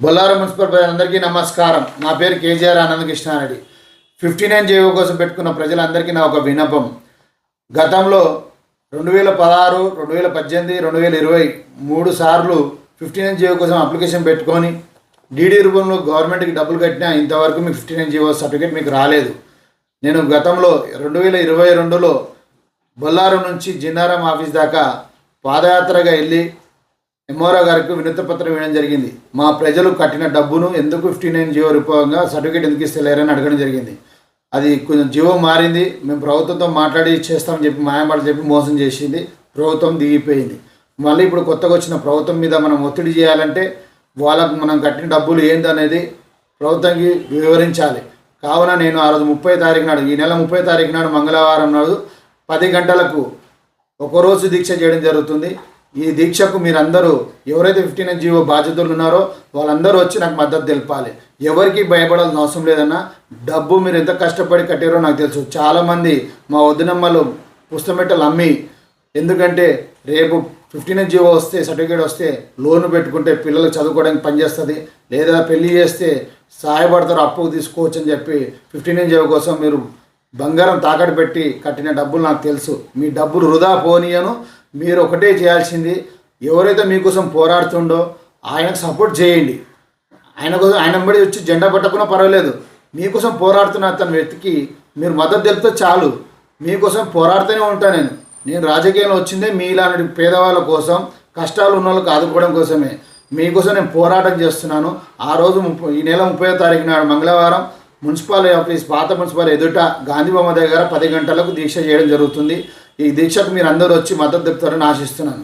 Bollaram municipal ప్రజలందరికీ నమస్కారం. నా పేరు కేజీఆర్ ఆనంద కృష్ణారెడ్డి. 59 జీవో కోసం పెట్టుకున్న ప్రజలందరికీ నా ఒక విన్నపం. గతంలో 2016, 2018, 2020 3 సార్లు 59 జీవో కోసం అప్లికేషన్ పెట్టుకొని డీడీ రూపంలో గవర్నమెంట్కి డబ్బులు కట్టినా ఇంతవరకు మీకు 59 జీవో సర్టిఫికేట్ మీకు రాలేదు. నేను గతంలో 2022లో బొల్లారం నుంచి జిన్నారం ఆఫీస్ దాకా పాదయాత్రగా వెళ్ళి ఎంఆర్ఓ గారికి వినతి పత్రం ఇవ్వడం జరిగింది. మా ప్రజలు కట్టిన డబ్బును ఎందుకు 59 జీవో రూపంగా సర్టిఫికేట్ ఎందుకు ఇస్తలేరని అడగడం జరిగింది. అది కొంచెం జీవో మారింది, మేము ప్రభుత్వంతో మాట్లాడి చేస్తామని చెప్పి మాయమాటలు చెప్పి మోసం చేసింది. ప్రభుత్వం దిగిపోయింది. మళ్ళీ ఇప్పుడు కొత్తగా వచ్చిన ప్రభుత్వం మీద మనం ఒత్తిడి చేయాలంటే వాళ్ళకు మనం కట్టిన డబ్బులు ఏందనేది ప్రభుత్వానికి వివరించాలి. కావున నేను ఆ రోజు 30 తారీఖు నాడు, ఈ నెల 30 తారీఖు నాడు మంగళవారం నాడు 10 గంటలకు ఒకరోజు దీక్ష చేయడం జరుగుతుంది. ఈ దీక్షకు మీరందరూ ఎవరైతే 59 జీవో బాధ్యతలు ఉన్నారో వాళ్ళందరూ వచ్చి నాకు మద్దతు తెలపాలి. ఎవరికి భయపడాల్సిన అవసరం లేదన్నా. డబ్బు మీరు ఎంత కష్టపడి కట్టారో నాకు తెలుసు. చాలామంది మా వదినమ్మలు పుస్తమెట్టలు అమ్మి, ఎందుకంటే రేపు 59 జీవో వస్తే సర్టిఫికేట్ వస్తే లోను పెట్టుకుంటే పిల్లలు చదువుకోవడానికి పనిచేస్తుంది, లేదా పెళ్లి చేస్తే సహాయపడతారు, అప్పుకు తీసుకోవచ్చు అని చెప్పి 59 జీవో కోసం మీరు బంగారం తాకట్టు పెట్టి కట్టిన డబ్బులు నాకు తెలుసు. మీ డబ్బులు వృధా పోనీయను. మీరు ఒకటే చేయాల్సింది, ఎవరైతే మీకోసం పోరాడుతుండో ఆయనకు సపోర్ట్ చేయండి. ఆయన కోసం ఆయన వెంబడి వచ్చి జెండా పట్టకున్నా పర్వాలేదు. మీకోసం పోరాడుతున్న అతని వ్యక్తికి మీరు మద్దతు తెలిపితే చాలు. మీకోసం పోరాడుతూనే ఉంటాను. నేను రాజకీయంలో వచ్చిందే మీలాంటి పేదవాళ్ళ కోసం, కష్టాలు ఉన్న వాళ్ళకి ఆదుకోవడం కోసమే. మీకోసం నేను పోరాటం చేస్తున్నాను. ఆ రోజు ఈ నెల 30వ తారీఖు నాడు మంగళవారం మున్సిపల్ ఆఫీస్, పాత మున్సిపల్ ఎదుట గాంధీ బొమ్మ దగ్గర 10 గంటలకు దీక్ష చేయడం జరుగుతుంది. ఈ దీక్షకు మీరు అందరూ వచ్చి మద్దతు తెలుపుతారని ఆశిస్తున్నాను.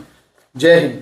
జై హింద్.